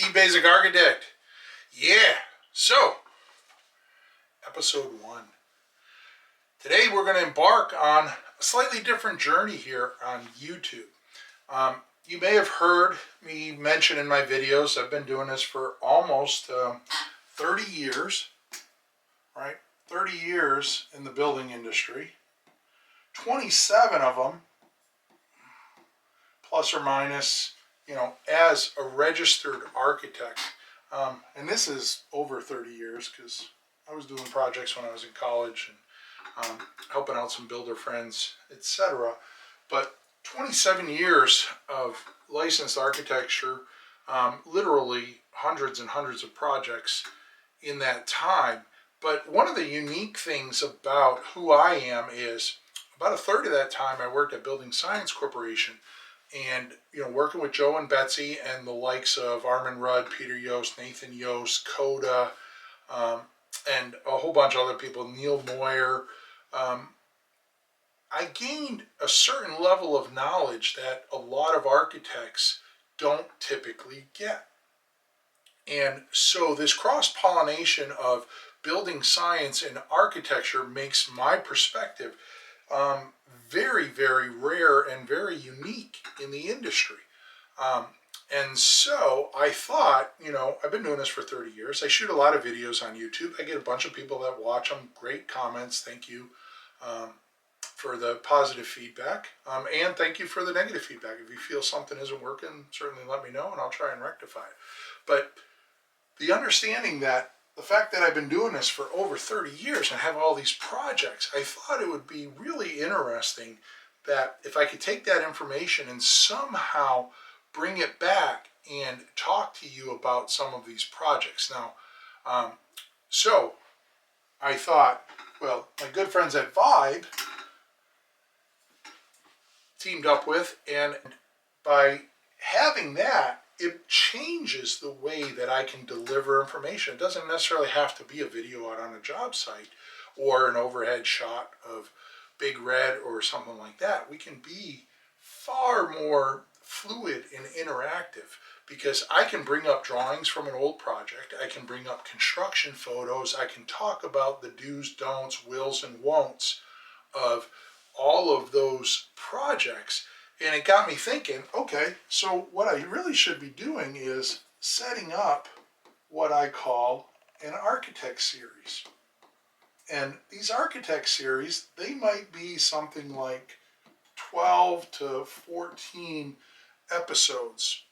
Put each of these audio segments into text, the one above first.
the Basic Architect. Yeah, so, episode 1. Today we're going to embark on a slightly different journey here on YouTube. You may have heard me mention in my videos, I've been doing this for almost 30 years, right? 30 years in the building industry. 27 of them, plus or minus, as a registered architect. And this is over 30 years because I was doing projects when I was in college and helping out some builder friends, etc. But 27 years of licensed architecture, literally hundreds and hundreds of projects in that time. But one of the unique things about who I am is about a third of that time I worked at Building Science Corporation. And, working with Joe and Betsy and the likes of Armin Rudd, Peter Yost, Nathan Yost, Coda, and a whole bunch of other people, Neil Moyer, I gained a certain level of knowledge that a lot of architects don't typically get. And so this cross-pollination of building science and architecture makes my perspective very, very rare and very unique in the industry. And so I thought, I've been doing this for 30 years. I shoot a lot of videos on YouTube. I get a bunch of people that watch them. Great comments. Thank you for the positive feedback. And thank you for the negative feedback. If you feel something isn't working, certainly let me know and I'll try and rectify it. But the understanding that the fact that I've been doing this for over 30 years and have all these projects, I thought it would be really interesting that if I could take that information and somehow bring it back and talk to you about some of these projects. Now, so I thought, well, my good friends at Vibe teamed up with, and by having that, it changes the way that I can deliver information. It doesn't necessarily have to be a video out on a job site or an overhead shot of Big Red or something like that. We can be far more fluid and interactive because I can bring up drawings from an old project. I can bring up construction photos. I can talk about the do's, don'ts, wills, and won'ts of all of those projects. And it got me thinking, okay, so what I really should be doing is setting up what I call an architect series. And these architect series, they might be something like 12 to 14 episodes.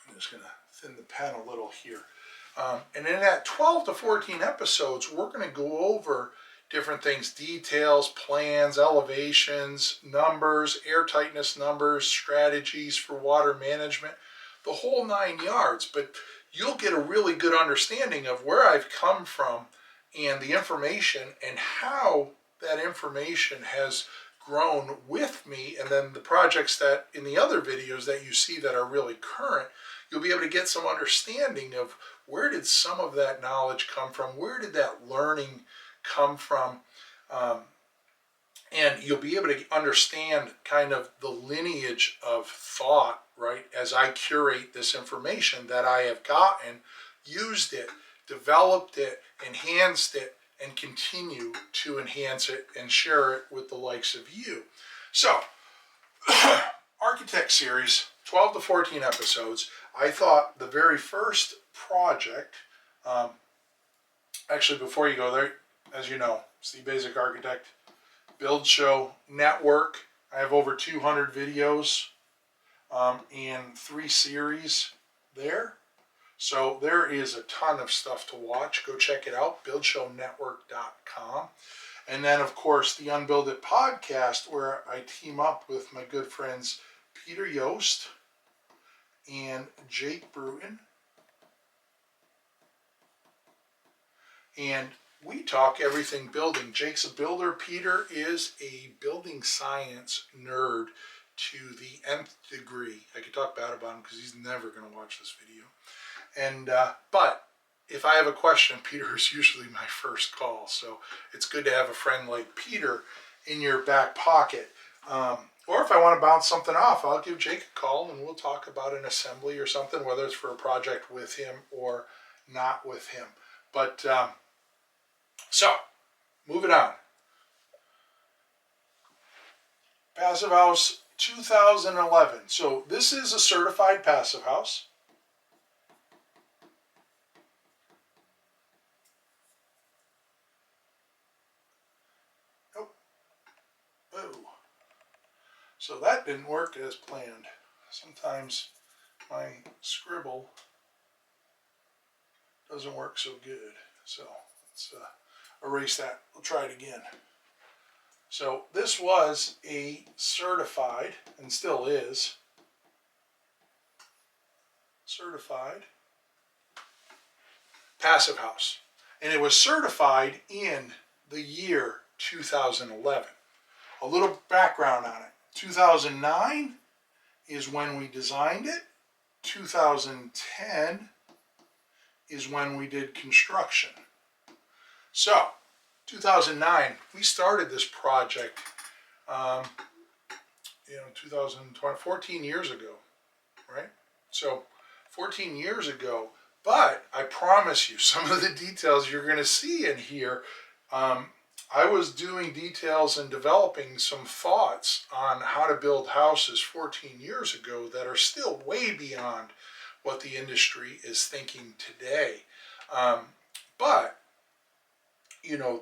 I'm just going to thin the pen a little here. And in that 12 to 14 episodes, we're going to go over different things, details, plans, elevations, numbers, air tightness numbers, strategies for water management, the whole 9 yards. But you'll get a really good understanding of where I've come from and the information and how that information has grown with me. And then the projects that in the other videos that you see that are really current, you'll be able to get some understanding of where did some of that knowledge come from, where did that learning come from, and you'll be able to understand kind of the lineage of thought, right, as I curate this information that I have gotten, used it, developed it, enhanced it, and continue to enhance it and share it with the likes of you. So, Architect Series, 12 to 14 episodes. I thought the very first project, actually before you go there, as you know, it's the Basic Architect Build Show Network. I have over 200 videos in 3 series there. So there is a ton of stuff to watch. Go check it out, buildshownetwork.com. And then, of course, the Unbuild It podcast, where I team up with my good friends Peter Yost and Jake Bruton. And we talk everything building. Jake's a builder. Peter is a building science nerd to the nth degree. I could talk bad about him because he's never going to watch this video. And but if I have a question, Peter is usually my first call. So it's good to have a friend like Peter in your back pocket. Or if I want to bounce something off, I'll give Jake a call and we'll talk about an assembly or something, whether it's for a project with him or not with him. But so, moving on. Passive House 2011. So this is a certified passive house. Nope. Oh. So that didn't work as planned. Sometimes my scribble doesn't work so good. So let's erase that. We'll try it again. So this was a certified, and still is, certified passive house. And it was certified in the year 2011. A little background on it. 2009 is when we designed it. 2010 is when we did construction. So 2009, we started this project, 2020, 14 years ago, right? So 14 years ago, but I promise you, some of the details you're going to see in here, I was doing details and developing some thoughts on how to build houses 14 years ago that are still way beyond what the industry is thinking today. But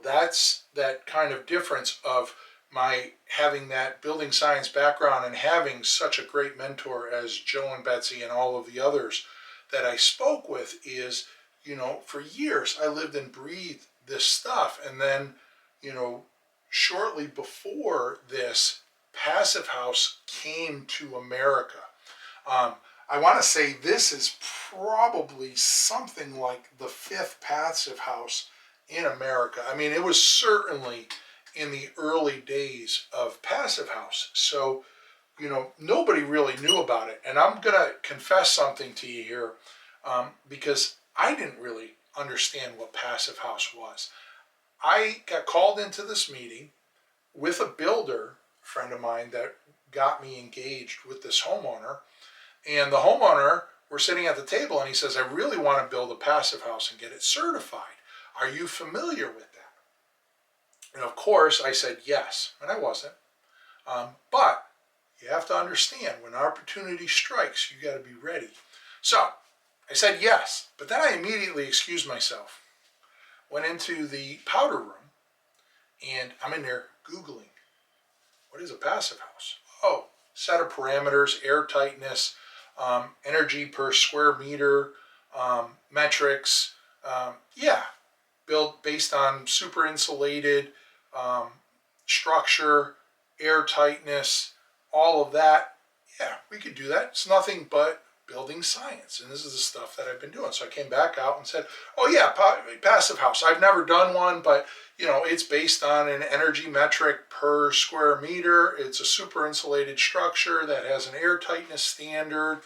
that's that kind of difference of my having that building science background and having such a great mentor as Joe and Betsy and all of the others that I spoke with is, for years I lived and breathed this stuff. And then, shortly before this, Passive House came to America. I want to say this is probably something like the 5th Passive House in America. I mean, it was certainly in the early days of Passive House. So, nobody really knew about it. And I'm going to confess something to you here, because I didn't really understand what Passive House was. I got called into this meeting with a builder friend of mine that got me engaged with this homeowner. And the homeowner, we're sitting at the table and he says, I really want to build a passive house and get it certified. Are you familiar with that? And of course I said yes, and I wasn't. But you have to understand, when opportunity strikes, you got to be ready. So I said yes, but then I immediately excused myself, went into the powder room, and I'm in there Googling, what is a passive house? Oh, set of parameters, air tightness, energy per square meter, metrics, built based on super insulated structure, air tightness, all of that. Yeah, we could do that. It's nothing but building science, and this is the stuff that I've been doing. So I came back out and said, oh yeah, passive house. I've never done one, but it's based on an energy metric per square meter. It's a super insulated structure that has an air tightness standard,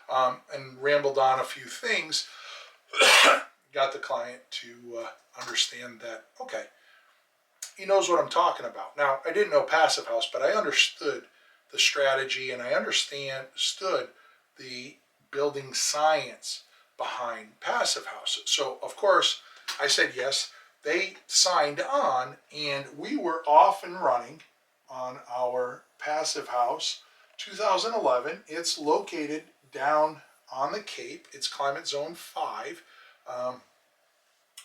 and rambled on a few things. Got the client to understand that, okay, he knows what I'm talking about. Now, I didn't know passive house, but I understood the strategy and I understood the building science behind passive house. So, of course, I said yes. They signed on, and we were off and running on our passive house 2011. It's located down on the Cape. It's climate zone 5.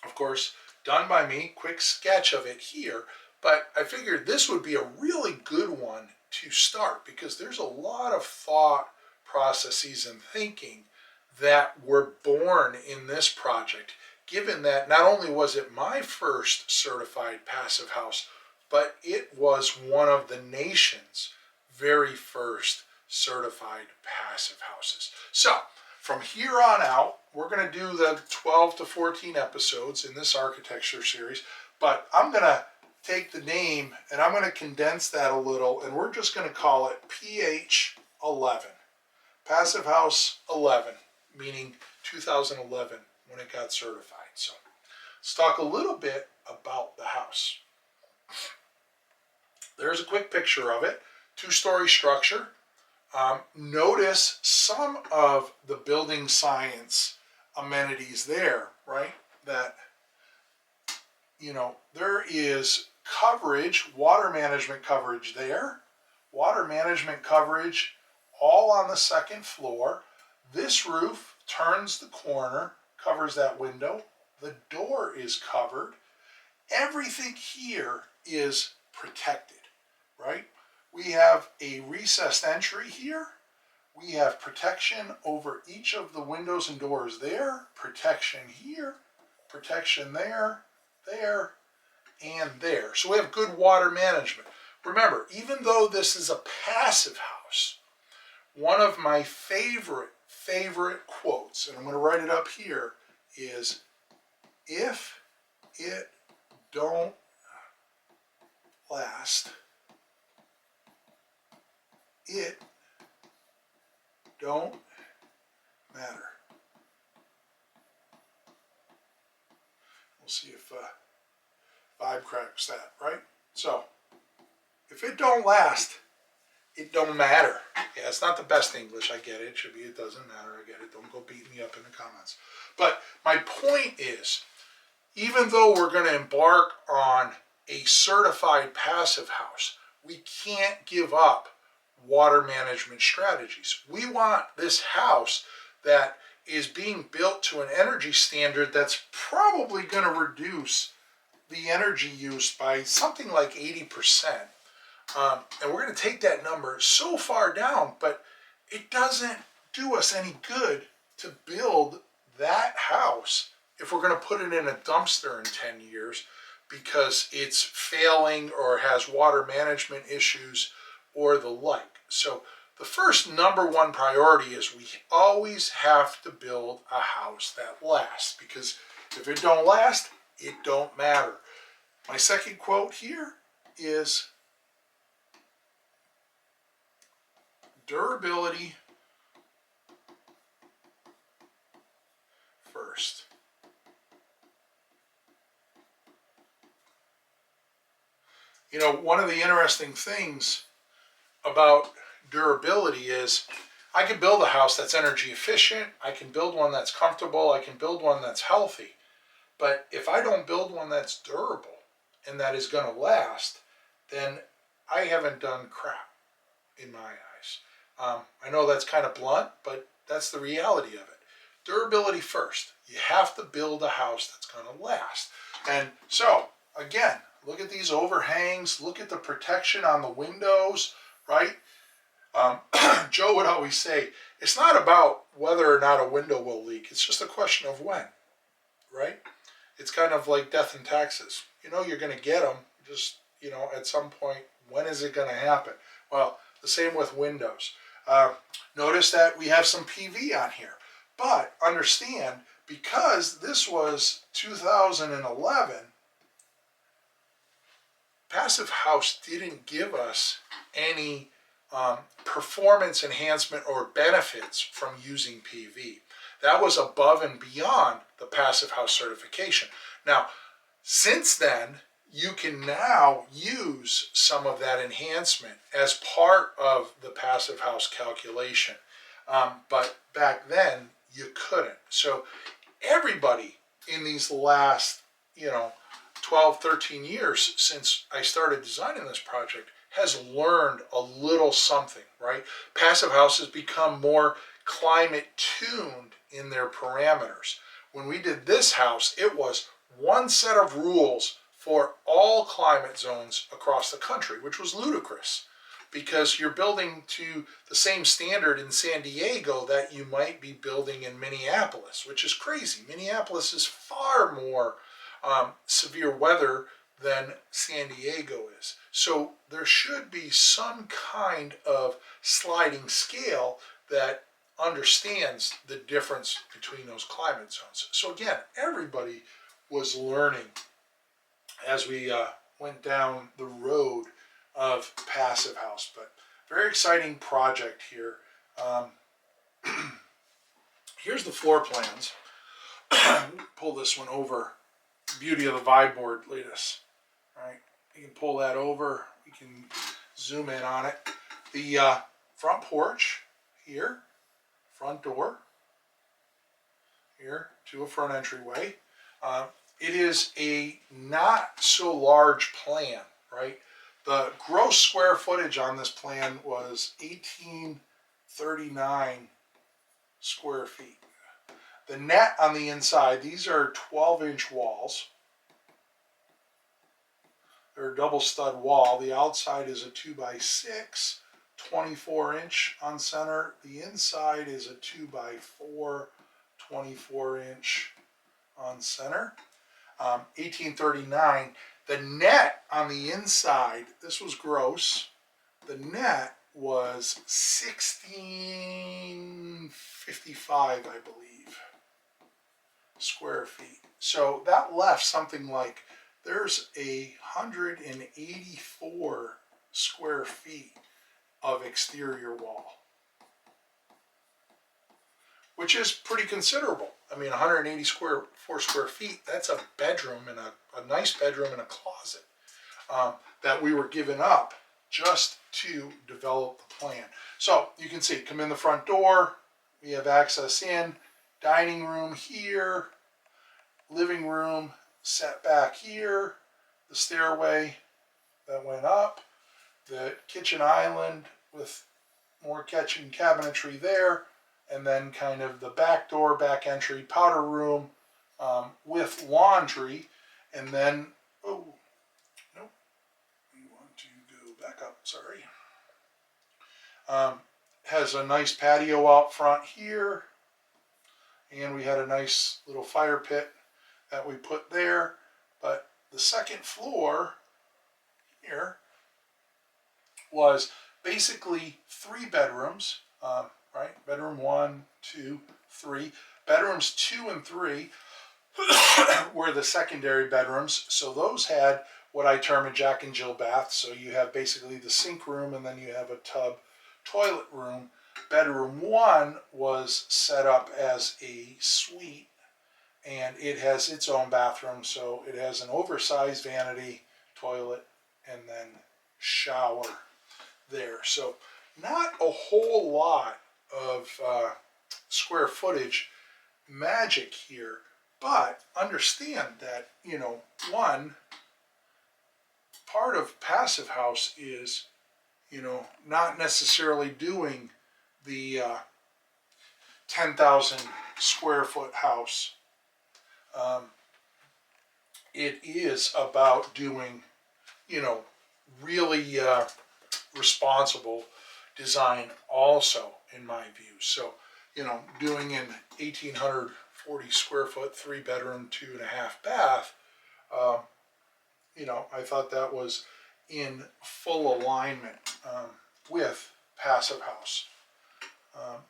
Of course, done by me, quick sketch of it here, but I figured this would be a really good one to start because there's a lot of thought processes and thinking that were born in this project, given that not only was it my first certified passive house, but it was one of the nation's very first certified passive houses. So from here on out, we're going to do the 12 to 14 episodes in this architecture series, but I'm going to take the name and I'm going to condense that a little, and we're just going to call it PH11, Passive House 11, meaning 2011 when it got certified. So let's talk a little bit about the house. There's a quick picture of it. two-story structure. Notice some of the building science amenities there, right? That, you know, there is coverage, water management coverage there, water management coverage all on the second floor. This roof turns the corner, covers that window. The door is covered. Everything here is protected, right? We have a recessed entry here. We have protection over each of the windows and doors there, protection here, protection there, there, and there. So we have good water management. Remember, even though this is a passive house, one of my favorite quotes, and I'm going to write it up here, is if it don't last, it don't matter. We'll see if Vibe cracks that, right? So, if it don't last, it don't matter. Yeah, it's not the best English, I get it. It should be, it doesn't matter, I get it. Don't go beating me up in the comments. But my point is, even though we're going to embark on a certified passive house, we can't give up water management strategies. We want this house that is being built to an energy standard that's probably going to reduce the energy use by something like 80%. And we're going to take that number so far down, but it doesn't do us any good to build that house if we're going to put it in a dumpster in 10 years because it's failing or has water management issues or the like. So the first number one priority is we always have to build a house that lasts, because if it don't last, it don't matter. My second quote here is durability first. You know, one of the interesting things about durability is I can build a house that's energy efficient, I can build one that's comfortable, I can build one that's healthy. But if I don't build one that's durable and that is going to last, then I haven't done crap in my eyes. I know that's kind of blunt, but that's the reality of it. Durability first. You have to build a house that's going to last. And so, again, look at these overhangs, look at the protection on the windows, right? Joe would always say, it's not about whether or not a window will leak, it's just a question of when, right? It's kind of like death and taxes. You know you're going to get them, just, you know, at some point, when is it going to happen? Well, the same with windows. Notice that we have some PV on here, but understand, because this was 2011, Passive House didn't give us any performance enhancement or benefits from using PV. That was above and beyond the Passive House certification. Now, since then, you can now use some of that enhancement as part of the Passive House calculation. But back then, you couldn't. So everybody in these last, 12, 13 years since I started designing this project has learned a little something, right? Passive House has become more climate tuned in their parameters. When we did this house, it was one set of rules for all climate zones across the country, which was ludicrous, because you're building to the same standard in San Diego that you might be building in Minneapolis, which is crazy. Minneapolis is far more severe weather than San Diego is. So there should be some kind of sliding scale that understands the difference between those climate zones. So again, everybody was learning as we went down the road of Passive House, but very exciting project here. Here's the floor plans. Pull this one over. Beauty of the Vibe board latest, right? You can pull that over. We can zoom in on it. The front porch here, front door here to a front entryway. It is a not so large plan, right? The gross square footage on this plan was 1839 square feet. The net on the inside, these are 12-inch walls. They're a double stud wall. The outside is a 2x6, 24-inch on center. The inside is a 2x4, 24-inch on center. 1839. The net on the inside, this was gross. The net was 1655, I believe, square feet. So that left something like, there's 184 square feet of exterior wall, which is pretty considerable. I mean, 184 square feet, that's a bedroom and a nice bedroom and a closet that we were giving up just to develop the plan. So you can see, come in the front door, we have access in, dining room here, living room set back here, the stairway that went up, the kitchen island with more kitchen cabinetry there, and then kind of the back door, back entry, powder room with laundry, and then, oh, nope, we want to go back up, sorry. Has a nice patio out front here, and we had a nice little fire pit that we put there, but the second floor here was basically 3 bedrooms, right? Bedroom 1, 2, 3. Bedrooms 2 and 3 were the secondary bedrooms. So those had what I term a Jack and Jill bath. So you have basically the sink room and then you have a tub toilet room. Bedroom 1 was set up as a suite and it has its own bathroom. So it has an oversized vanity, toilet, and then shower there. So not a whole lot of square footage magic here, but understand that, you know, one part of Passive House is, you know, not necessarily doing the 10,000 square foot house. It is about doing, you know, really responsible design also, in my view. So, you know, doing an 1,840 square foot, 3 bedroom, 2.5 bath, you know, I thought that was in full alignment with Passive House.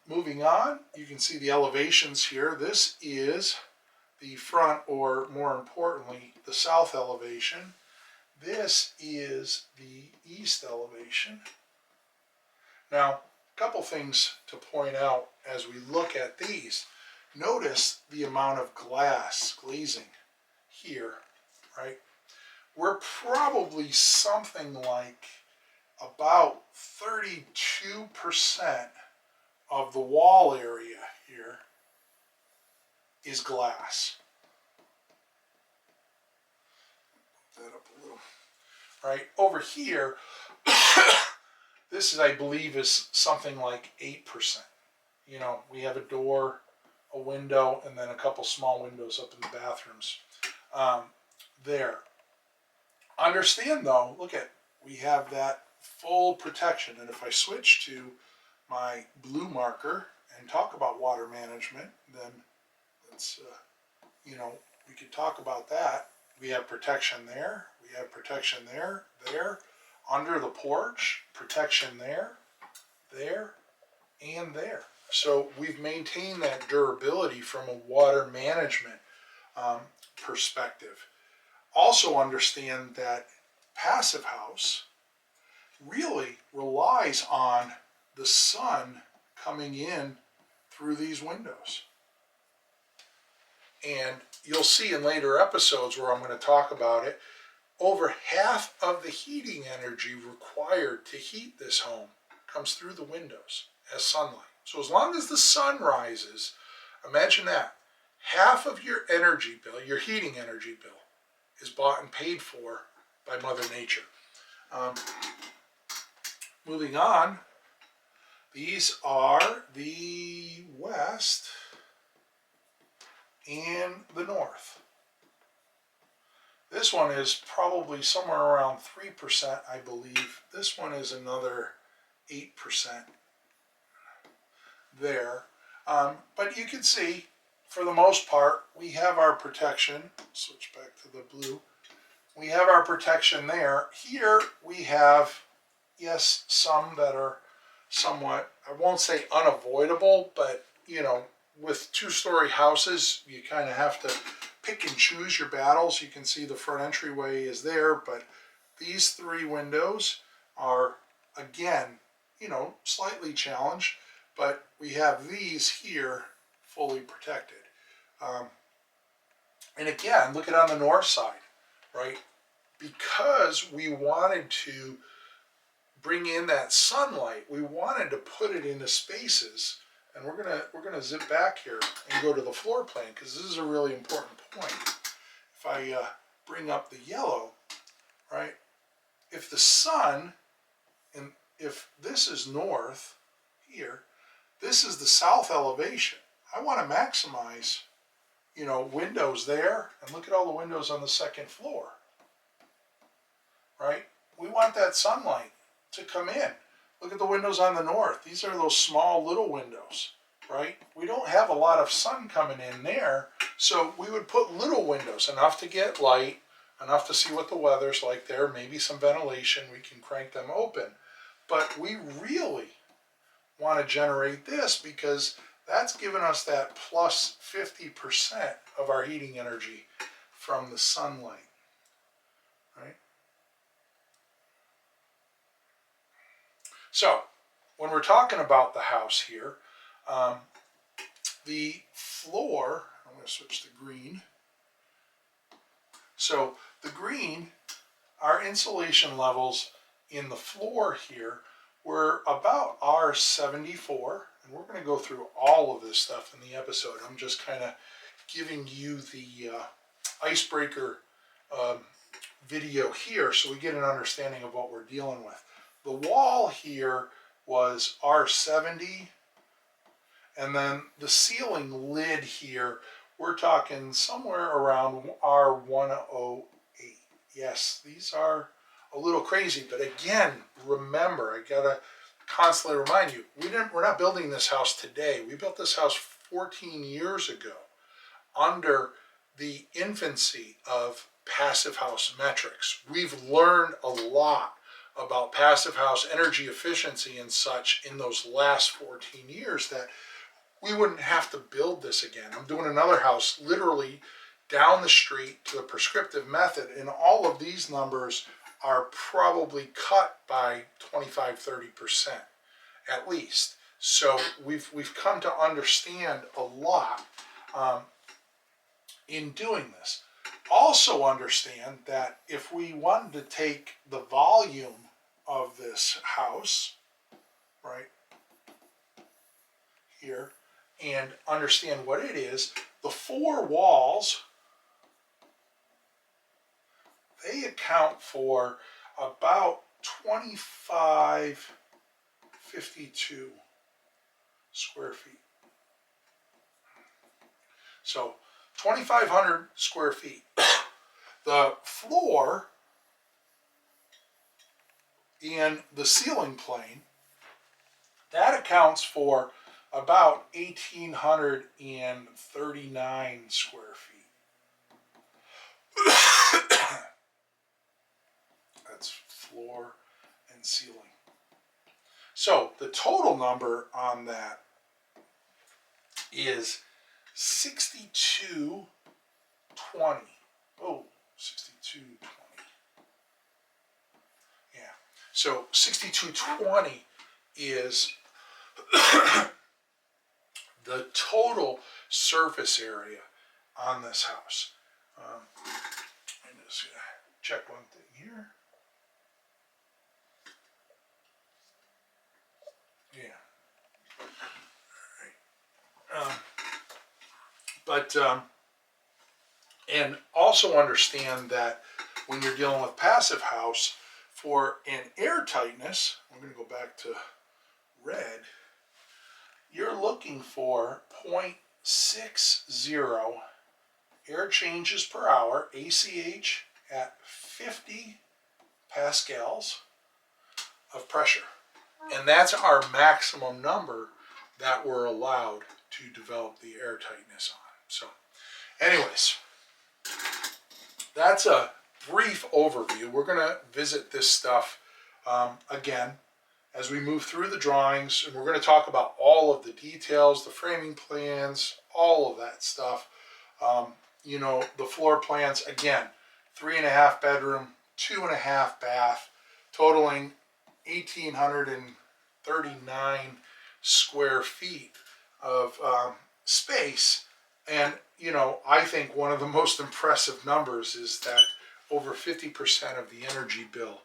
Moving on, you can see the elevations here. This is the front, or more importantly, the south elevation. This is the east elevation. Now, a couple things to point out as we look at these. Notice the amount of glazing here, right? We're probably something like about 32% of the wall area here is glass. Put that up a little. Right over here, this is, I believe, is something like 8%. You know, we have a door, a window, and then a couple small windows up in the bathrooms there. Understand though, look at, we have that full protection, and if I switch to my blue marker and talk about water management, then let's, you know, we could talk about that. We have protection there, we have protection there, there, under the porch, protection there, there, and there. So we've maintained that durability from a water management perspective. Also understand that Passive House really relies on the sun coming in through these windows. And you'll see in later episodes where I'm going to talk about it, over half of the heating energy required to heat this home comes through the windows as sunlight. So as long as the sun rises, imagine that, half of your energy bill, your heating energy bill, is bought and paid for by Mother Nature. Moving on, these are the west and the north. This one is probably somewhere around 3%, I believe. This one is another 8% there. But you can see, for the most part, we have our protection. Switch back to the blue. We have our protection there. Here we have, yes, some that are somewhat, I won't say unavoidable, but you know, with two-story houses, you kind of have to pick and choose your battles. You can see the front entryway is there, but these three windows are, again, you know, slightly challenged, but we have these here fully protected. And again, look at on the north side, right? Because we wanted to bring in that sunlight, we wanted to put it into spaces, and we're gonna zip back here and go to the floor plan because this is a really important point. If I bring up the yellow, right? If the sun, and if this is north here, this is the south elevation. I want to maximize, you know, windows there, and look at all the windows on the second floor, right? We want that sunlight to come in. Look at the windows on the north. These are those small little windows, right? We don't have a lot of sun coming in there, so we would put little windows, enough to get light, enough to see what the weather's like there, maybe some ventilation, we can crank them open. But we really want to generate this because that's giving us that plus 50% of our heating energy from the sunlight, right? So, when we're talking about the house here, the floor, I'm going to switch to green. So, the green, our insulation levels in the floor here were about R74, and we're going to go through all of this stuff in the episode. I'm just kind of giving you the icebreaker video here so we get an understanding of what we're dealing with. The wall here was R70, and then the ceiling lid here, we're talking somewhere around R108. Yes, these are a little crazy, but again, remember, I gotta constantly remind you, we're not building this house today. We built this house 14 years ago under the infancy of passive house metrics. We've learned a lot about passive house energy efficiency and such in those last 14 years that we wouldn't have to build this again. I'm doing another house literally down the street to the prescriptive method, and all of these numbers are probably cut by 25-30% at least. So we've come to understand a lot in doing this. Also understand that if we wanted to take the volume of this house, right here, and understand what it is, the four walls, they account for about 2552 square feet. So 2,500 square feet. The floor and the ceiling plane, that accounts for about 1,839 square feet. That's floor and ceiling. So the total number on that is 6220. Oh, 6220. Yeah. So 6220 is the total surface area on this house. check one thing here. Yeah. And also understand that when you're dealing with passive house, for an air tightness, I'm going to go back to red, you're looking for 0.60 air changes per hour, ACH, at 50 pascals of pressure. And that's our maximum number that we're allowed to develop the air tightness on. So anyways, that's a brief overview. We're going to visit this stuff again as we move through the drawings, and we're going to talk about all of the details, the framing plans, all of that stuff. You know, the floor plans, again, 3.5 bedroom, 2.5 bath, totaling 1,839 square feet of space. And, you know, I think one of the most impressive numbers is that over 50% of the energy bill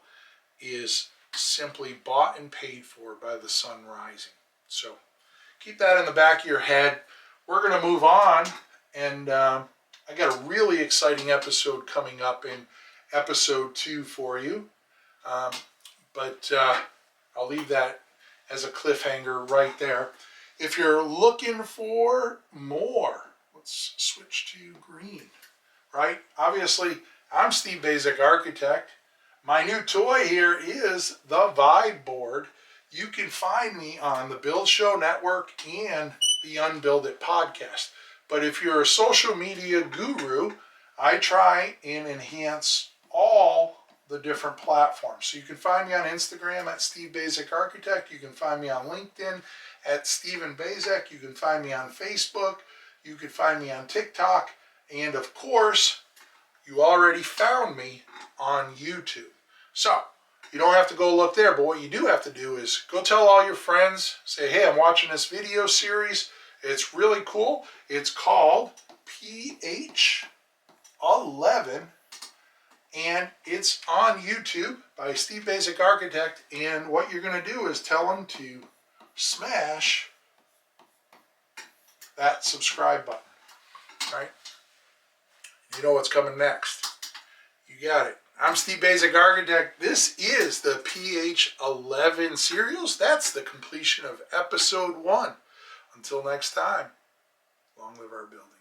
is simply bought and paid for by the sun rising. So keep that in the back of your head. We're going to move on, and I got a really exciting episode coming up in episode 2 for you. But I'll leave that as a cliffhanger right there. If you're looking for more, let's switch to green, right? Obviously, I'm Steve Basic Architect. My new toy here is the Vibe board. You can find me on the Build Show Network and the Unbuild It podcast. But if you're a social media guru, I try and enhance all the different platforms. So you can find me on Instagram at Steve Basic Architect. You can find me on LinkedIn at Steven Basic. You can find me on Facebook. You can find me on TikTok. And of course, you already found me on YouTube. So you don't have to go look there, but what you do have to do is go tell all your friends, say, hey, I'm watching this video series. It's really cool. It's called PH11, and it's on YouTube by Steve Basic Architect. And what you're going to do is tell them to smash that subscribe button, right? You know what's coming next. You got it. I'm Steve Basic Architect. This is the PH11 serials. That's the completion of episode 1. Until next time, long live our building.